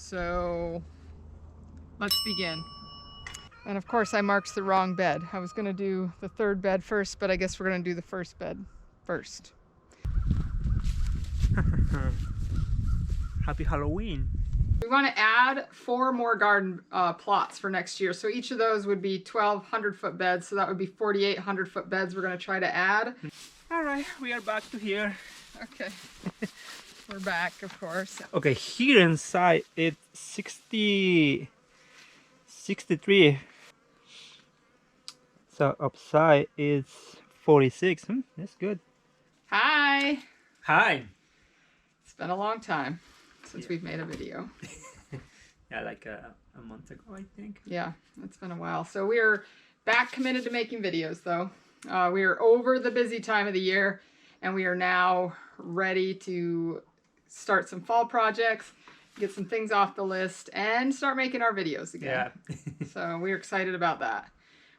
So let's begin. And of course I marked the wrong bed. I was gonna do the third bed first, but I guess we're gonna do the first bed first. Happy Halloween. We want to add 4 more garden plots for next year. So each of those would be 1,200-foot beds. So that would be 4,800-foot beds we're going to try to add. All right, we are back to here. Okay. We're back, of course. Okay, here inside it's 63. So outside is 46. That's good. Hi. Hi. It's been a long time since we've made a video. Yeah, like a month ago, I think. Yeah, it's been a while. So we're back committed to making videos, though. We are over the busy time of the year, and we are now ready to start some fall projects, get some things off the list, and start making our videos again. Yeah. So we're excited about that.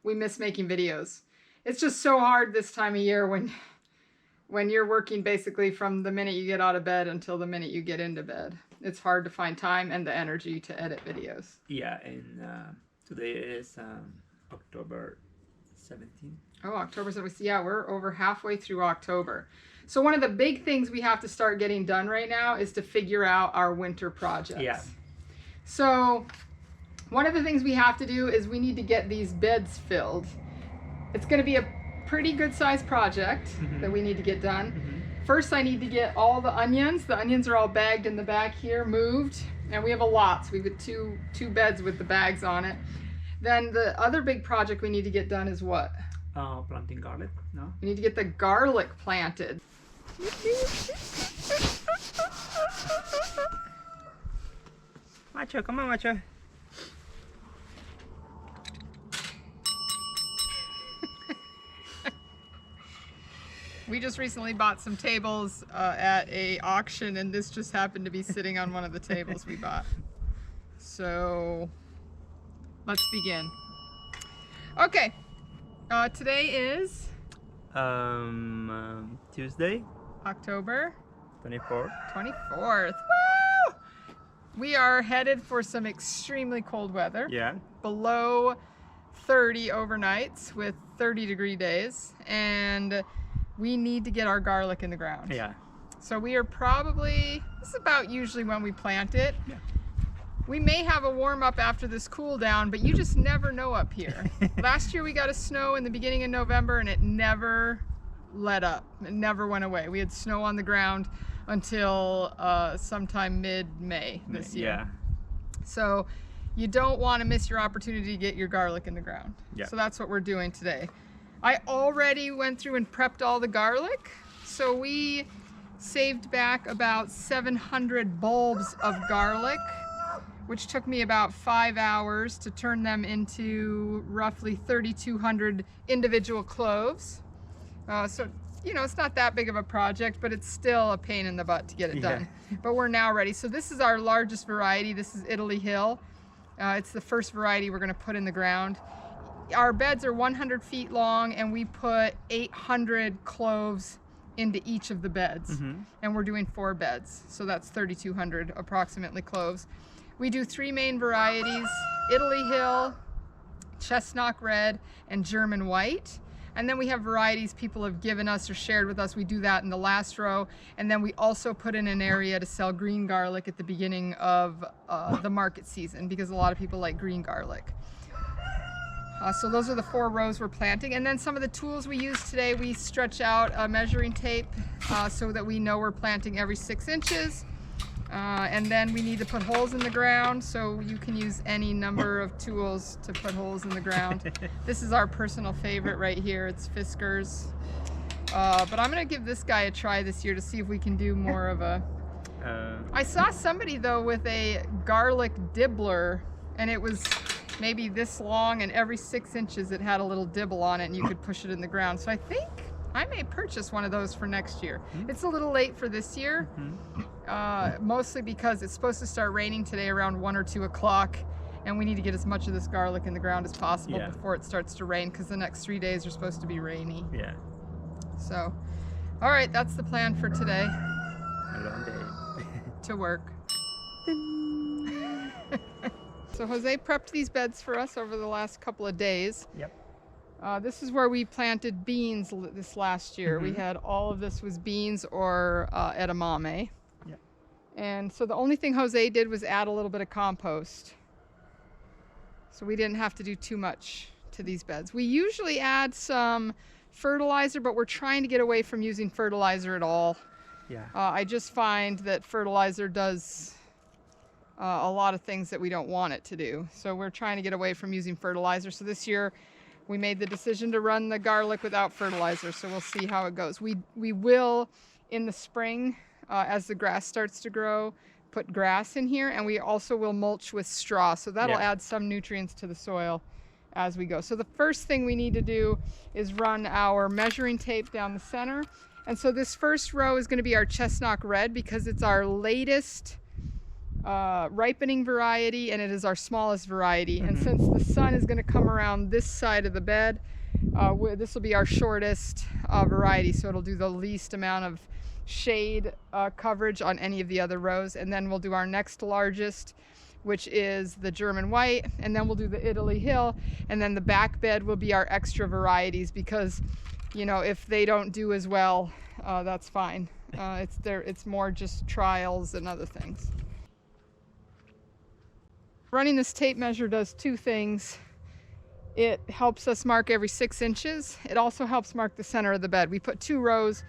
We miss making videos. It's just so hard this time of year when you're working basically from the minute you get out of bed until the minute you get into bed. It's hard to find time and the energy to edit videos. Yeah, and today is October 17th. Oh, October 17th. Yeah, we're over halfway through October. So one of the big things we have to start getting done right now is to figure out our winter projects. Yeah. So one of the things we have to do is we need to get these beds filled. It's going to be a pretty good sized project that we need to get done. First, I need to get all the onions. The onions are all bagged in the back here, moved, and we have a lot. So we've got two beds with the bags on it. Then the other big project we need to get done is what? Planting garlic, no? We need to get the garlic planted. Macho, come on, Macho. We just recently bought some tables at a auction, and this just happened to be sitting on one of the tables we bought. So let's begin. Okay, today is Tuesday, October 24th. 24th. Woo! We are headed for some extremely cold weather. Yeah. Below 30 overnights with 30-degree days, and we need to get our garlic in the ground. Yeah. So we are probably, this is about usually when we plant it. Yeah. We may have a warm up after this cool down, but you just never know up here. Last year we got a snow in the beginning of November and it never let up. It never went away. We had snow on the ground until sometime mid-May this year. Yeah. So you don't want to miss your opportunity to get your garlic in the ground. Yeah. So that's what we're doing today. I already went through and prepped all the garlic. So we saved back about 700 bulbs of garlic, which took me about 5 hours to turn them into roughly 3,200 individual cloves. So, you know, it's not that big of a project, but it's still a pain in the butt to get it done. But we're now ready. So this is our largest variety. This is Italy Hill. It's the first variety we're going to put in the ground. Our beds are 100 feet long, and we put 800 cloves into each of the beds. And we're doing 4 beds. So that's 3,200 approximately cloves. We do 3 main varieties: Italy Hill, Chestnut Red, and German White. And then we have varieties people have given us or shared with us. We do that in the last row. And then we also put in an area to sell green garlic at the beginning of the market season, because a lot of people like green garlic. So those are the 4 rows we're planting. And then some of the tools we use today, we stretch out a measuring tape so that we know we're planting every 6 inches. And then we need to put holes in the ground, so you can use any number of tools to put holes in the ground. This is our personal favorite right here. It's Fisker's. But I'm going to give this guy a try this year to see if we can do more of a... I saw somebody, though, with a garlic dibbler, and it was maybe this long, and every 6 inches it had a little dibble on it, and you could push it in the ground. So I think I may purchase one of those for next year. It's a little late for this year, mostly because it's supposed to start raining today around 1 or 2 o'clock, and we need to get as much of this garlic in the ground as possible before it starts to rain, because the next 3 days are supposed to be rainy. Yeah. So, all right, that's the plan for today. A long day. To work. So Jose prepped these beds for us over the last couple of days. Yep. This is where we planted beans this last year. We had all of this was beans or edamame. Yep. And so the only thing Jose did was add a little bit of compost. So we didn't have to do too much to these beds. We usually add some fertilizer, but we're trying to get away from using fertilizer at all. Yeah. I just find that fertilizer does a lot of things that we don't want it to do. So we're trying to get away from using fertilizer. So this year we made the decision to run the garlic without fertilizer. So we'll see how it goes. We will in the spring, as the grass starts to grow, put grass in here, and we also will mulch with straw. So that'll add some nutrients to the soil as we go. So the first thing we need to do is run our measuring tape down the center. And so this first row is going to be our chestnut red because it's our latest ripening variety, and it is our smallest variety. And since the sun is going to come around this side of the bed, this will be our shortest variety, so it'll do the least amount of shade coverage on any of the other rows. And then we'll do our next largest, which is the German white, and then we'll do the Italy Hill, and then the back bed will be our extra varieties because, you know, if they don't do as well, that's fine. It's more just trials and other things. Running this tape measure does two things. It helps us mark every 6 inches. It also helps mark the center of the bed. We put 2 rows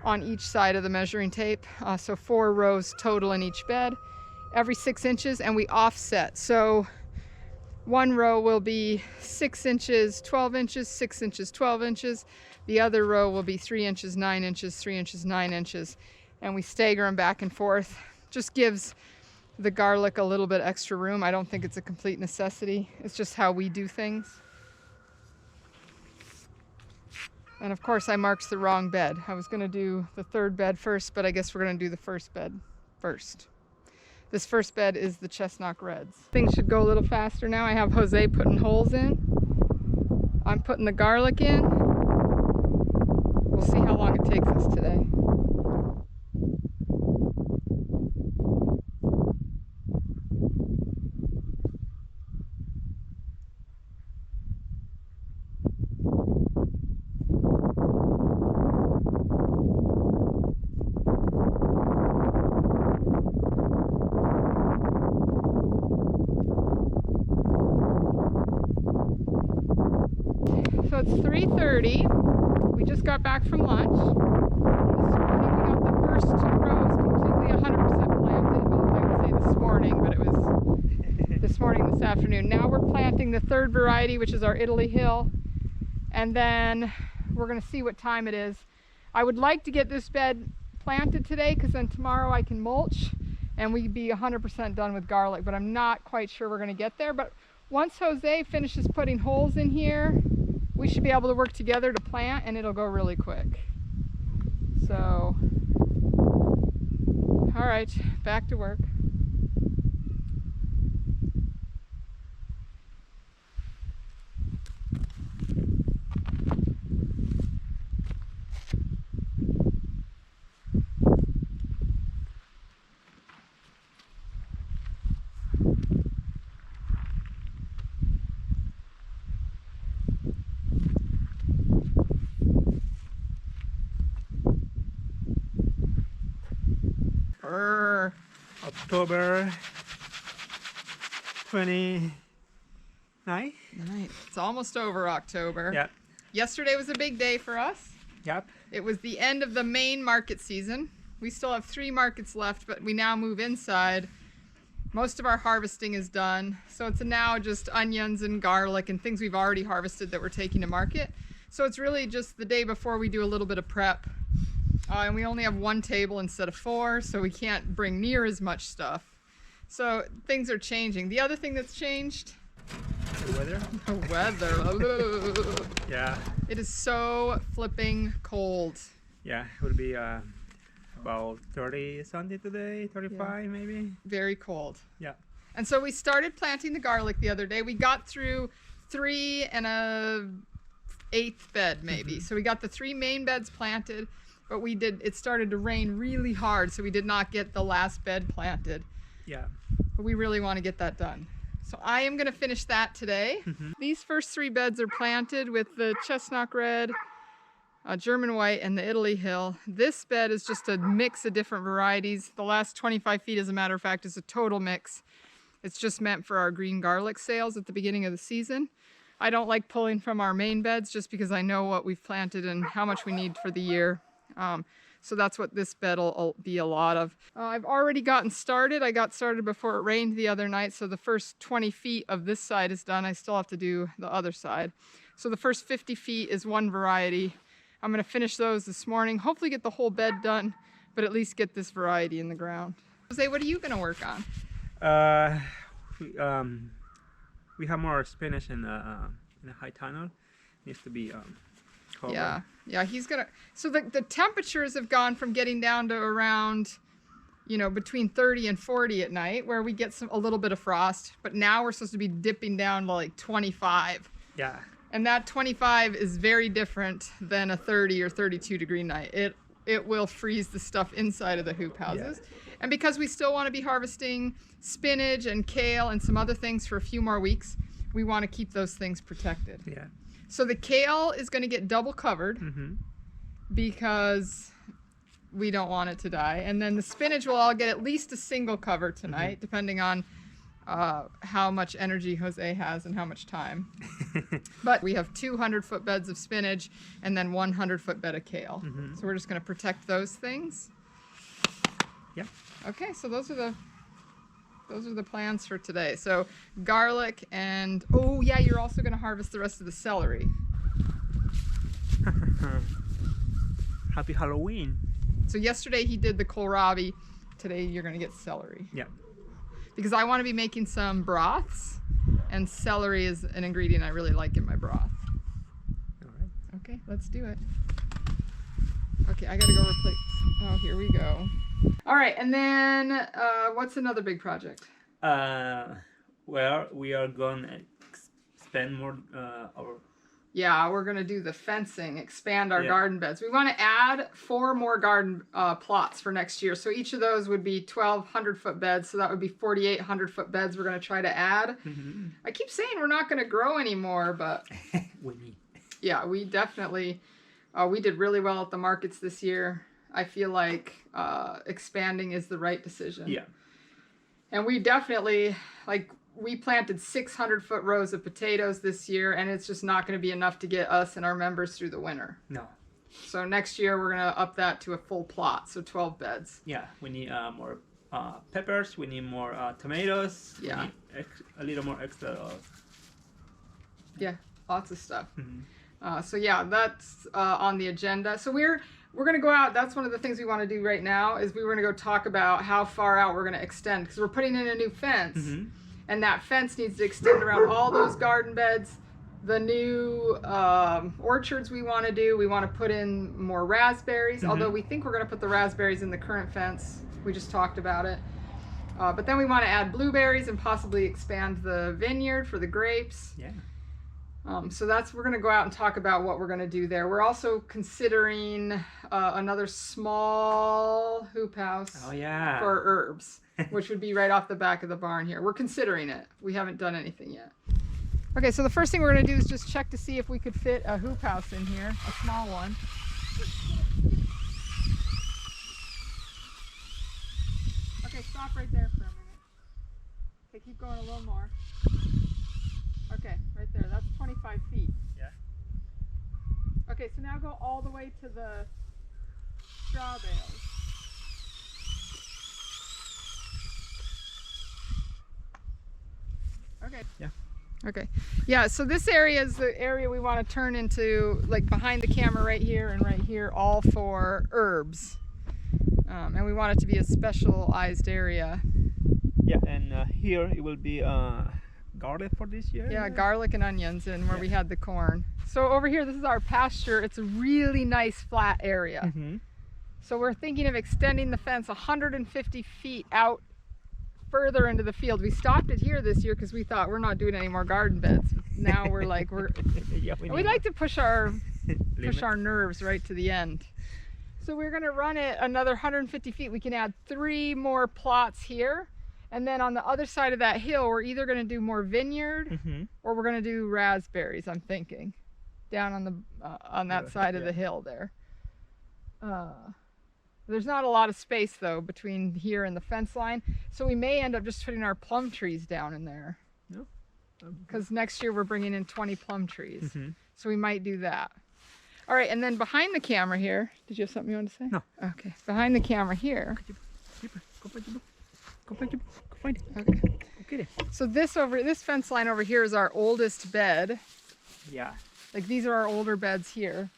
on each side of the measuring tape, so 4 rows total in each bed, every 6 inches, and we offset. So one row will be 6 inches, 12 inches, 6 inches, 12 inches. The other row will be 3 inches, 9 inches, 3 inches, 9 inches, and we stagger them back and forth. Just gives the garlic a little bit extra room. I don't think it's a complete necessity. It's just how we do things. And of course I marked the wrong bed. I was gonna do the third bed first, but I guess we're gonna do the first bed first. This first bed is the chestnut reds. Things should go a little faster now. I have Jose putting holes in. I'm putting the garlic in. We'll see how long it takes us today. So it's 3:30. We just got back from lunch. This morning we got the first 2 rows completely 100% planted. Well, I would say this morning, but it was this morning, this afternoon. Now we're planting the third variety, which is our Italy Hill. And then we're gonna see what time it is. I would like to get this bed planted today because then tomorrow I can mulch and we'd be 100% done with garlic, but I'm not quite sure we're gonna get there. But once Jose finishes putting holes in here, we should be able to work together to plant and it'll go really quick. So, all right, back to work. October 29th. Right. It's almost over October. Yep. Yesterday was a big day for us. Yep. It was the end of the main market season. We still have 3 markets left, but we now move inside. Most of our harvesting is done. So it's now just onions and garlic and things we've already harvested that we're taking to market. So it's really just the day before we do a little bit of prep. And we only have 1 table instead of 4, so we can't bring near as much stuff. So things are changing. The other thing that's changed? The weather? The weather. Yeah. It is so flipping cold. Yeah, it would be about 30 something today, 35 maybe. Very cold. Yeah. And so we started planting the garlic the other day. We got through 3 and a 8th bed maybe. So we got the 3 main beds planted. But it started to rain really hard, so we did not get the last bed planted. Yeah. But we really want to get that done. So I am going to finish that today. These first 3 beds are planted with the chestnut red, German white, and the Italy Hill. This bed is just a mix of different varieties. The last 25 feet, as a matter of fact, is a total mix. It's just meant for our green garlic sales at the beginning of the season. I don't like pulling from our main beds just because I know what we've planted and how much we need for the year. So that's what this bed will be a lot of. I've already gotten started. I got started before it rained the other night, so the first 20 feet of this side is done. I still have to do the other side. So the first 50 feet is one variety. I'm going to finish those this morning, hopefully get the whole bed done, but at least get this variety in the ground. Jose, what are you going to work on? We have more spinach in the high tunnel. Needs to be covered. Yeah, he's gonna. So the temperatures have gone from getting down to around, you know, between 30 and 40 at night, where we get a little bit of frost. But now we're supposed to be dipping down to like 25. Yeah. And that 25 is very different than a 30 or 32 degree night. It will freeze the stuff inside of the hoop houses. Yeah. And because we still want to be harvesting spinach and kale and some other things for a few more weeks, we want to keep those things protected. Yeah. So the kale is going to get double covered because we don't want it to die. And then the spinach will all get at least a single cover tonight, depending on how much energy Jose has and how much time. But we have 200-foot beds of spinach and then 100-foot bed of kale. So we're just going to protect those things. Yep. Okay, so those are the plans for today. So garlic and, oh yeah, you're also going to harvest the rest of the celery. Happy Halloween. So yesterday he did the kohlrabi. Today you're going to get celery. Yeah. Because I want to be making some broths, and celery is an ingredient I really like in my broth. All right. Okay, let's do it. Okay, I got to go replace. Oh, here we go. All right, and then what's another big project? Well, we are going to spend more our... Yeah, we're going to do the fencing, expand our garden beds. We want to add 4 more garden plots for next year. So each of those would be 1,200-foot beds. So that would be 4,800-foot beds we're going to try to add. I keep saying we're not going to grow anymore, but... we need. Yeah, we definitely... we did really well at the markets this year. I feel like expanding is the right decision. Yeah. And we definitely, like, we planted 600-foot rows of potatoes this year, and it's just not going to be enough to get us and our members through the winter. No. So next year we're going to up that to a full plot, so 12 beds. Yeah, we need more peppers, we need more tomatoes, yeah, we need a little more extra. Yeah, lots of stuff. So yeah, that's on the agenda. So we're going to go out. That's one of the things we want to do right now is we were going to go talk about how far out we're going to extend, because we're putting in a new fence. And that fence needs to extend around all those garden beds. The new orchards we want to do. We want to put in more raspberries, although we think we're going to put the raspberries in the current fence. We just talked about it. But then we want to add blueberries and possibly expand the vineyard for the grapes. Yeah. So we're going to go out and talk about what we're going to do there. We're also considering another small hoop house for herbs, which would be right off the back of the barn here. We're considering it. We haven't done anything yet. Okay, so the first thing we're going to do is just check to see if we could fit a hoop house in here, a small one. Okay, stop right there for a minute. Okay, keep going a little more. Okay, right there. That's 25 feet. Yeah. Okay, so now go all the way to the straw bales. Okay. Yeah. Okay. Yeah, so this area is the area we want to turn into, like behind the camera right here and right here, all for herbs. And we want it to be a specialized area. Yeah, and here it will be garlic for this year. Yeah, garlic and onions, and where we had the corn. So over here, this is our pasture. It's a really nice flat area. So we're thinking of extending the fence 150 feet out further into the field. We stopped it here this year because we thought we're not doing any more garden beds. Now we're like, we like to push our nerves right to the end. So we're going to run it another 150 feet. We can add 3 more plots here. And then on the other side of that hill, we're either going to do more vineyard or we're going to do raspberries, I'm thinking, down on that side of the hill there. There's not a lot of space though between here and the fence line, so we may end up just putting our plum trees down in there. No. Because next year we're bringing in 20 plum trees, so we might do that. All right, and then behind the camera here, did you have something you want to say? No. Okay, behind the camera here. Go find it. Okay. Go get it. So this fence line over here is our oldest bed. Yeah. Like these are our older beds here.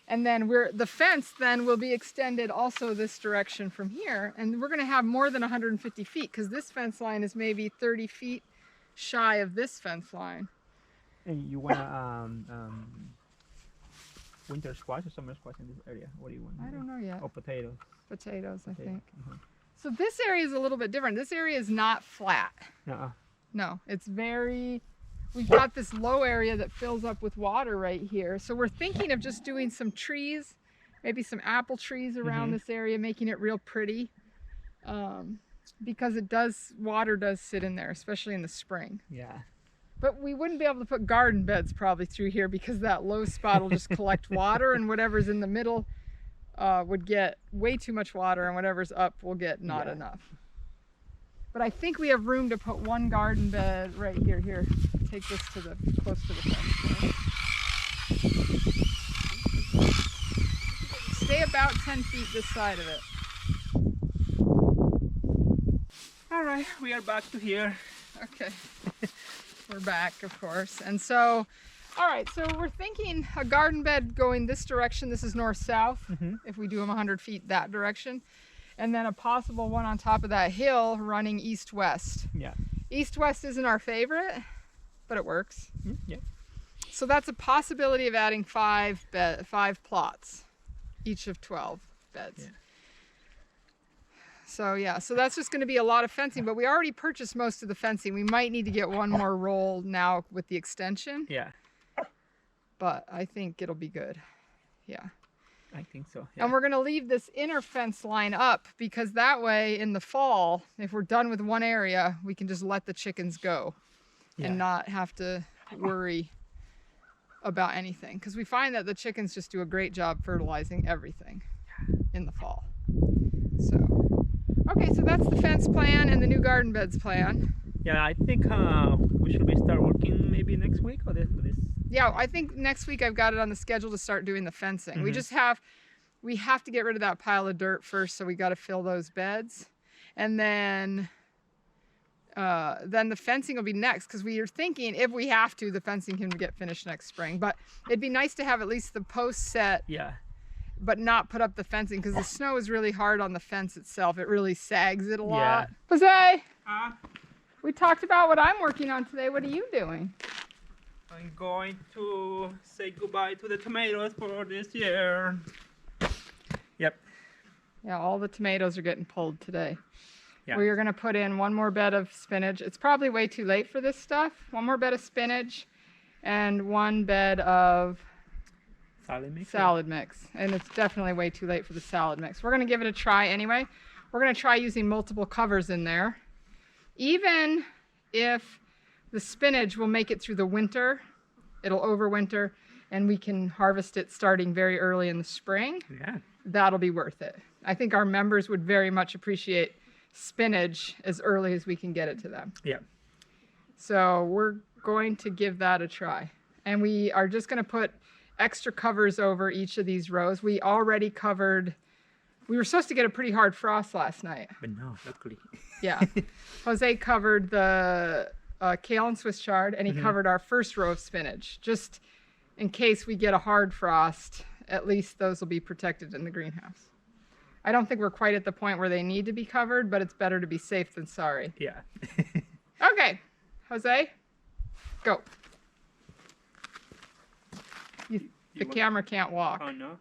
And then the fence then will be extended also this direction from here. And we're gonna have more than 150 feet because this fence line is maybe 30 feet shy of this fence line. And you want winter squash or summer squash in this area? What do you want? I don't know yet. Or potatoes? Potatoes, I think. So this area is a little bit different. This area is not flat. No, it's we've got this low area that fills up with water right here. So we're thinking of just doing some trees, maybe some apple trees around this area, making it real pretty. Because water does sit in there, especially in the spring. Yeah. But we wouldn't be able to put garden beds probably through here because that low spot will just collect water, and whatever's in the middle would get way too much water, and whatever's up will get not enough. But I think we have room to put one garden bed right here. Here, take this close to the fence. Stay about 10 feet this side of it. All right, we are back to here. Okay, we're back, of course. And so, all right, so we're thinking a garden bed going this direction. This is north-south, if we do them 100 feet that direction. And then a possible one on top of that hill running east-west. Yeah. East-west isn't our favorite, but it works. Yeah. So that's a possibility of adding 5 plots, each of 12 beds. Yeah. So yeah, so that's just going to be a lot of fencing, but we already purchased most of the fencing. We might need to get one more roll now with the extension. Yeah. But I think it'll be good. Yeah. I think so. Yeah. And we're going to leave this inner fence line up because that way in the fall, if we're done with one area, we can just let the chickens go and not have to worry about anything. Because we find that the chickens just do a great job fertilizing everything in the fall. So, okay, so that's the fence plan and the new garden beds plan. Yeah, I think we should start working maybe next week or this. Yeah, I think next week I've got it on the schedule to start doing the fencing. We have to get rid of that pile of dirt first, so we got to fill those beds. And then the fencing will be next, because we are thinking if we have to, the fencing can get finished next spring. But it'd be nice to have at least the posts set, but not put up the fencing, because the snow is really hard on the fence itself. It really sags it a lot. Jose, we talked about what I'm working on today. What are you doing? I'm going to say goodbye to the tomatoes for this year. Yep. Yeah, all the tomatoes are getting pulled today. Yeah. We are going to put in one more bed of spinach. It's probably way too late for this stuff. One more bed of spinach and one bed of salad mix. And it's definitely way too late for the salad mix. We're going to give it a try anyway. We're going to try using multiple covers in there. Even if the spinach will make it through the winter, it'll overwinter, and we can harvest it starting very early in the spring. Yeah. That'll be worth it. I think our members would very much appreciate spinach as early as we can get it to them. Yeah. So we're going to give that a try. And we are just going to put extra covers over each of these rows. We already covered, we were supposed to get a pretty hard frost last night. But no, luckily. Yeah. Jose covered the kale and Swiss chard, and he covered our first row of spinach. Just in case we get a hard frost, at least those will be protected in the greenhouse. I don't think we're quite at the point where they need to be covered, but it's better to be safe than sorry. Yeah. Okay, Jose, go. The camera can't walk. Oh, no?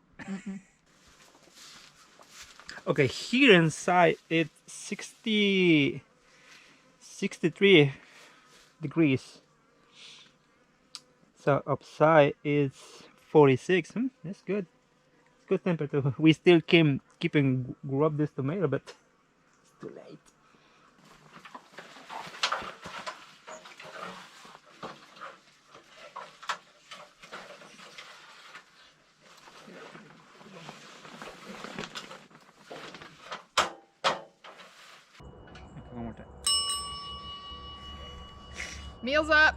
Okay, here inside it's 63 degrees. So outside is 46. That's good. It's good temperature. We still keep and grow up this tomato, but it's too late. Meals up.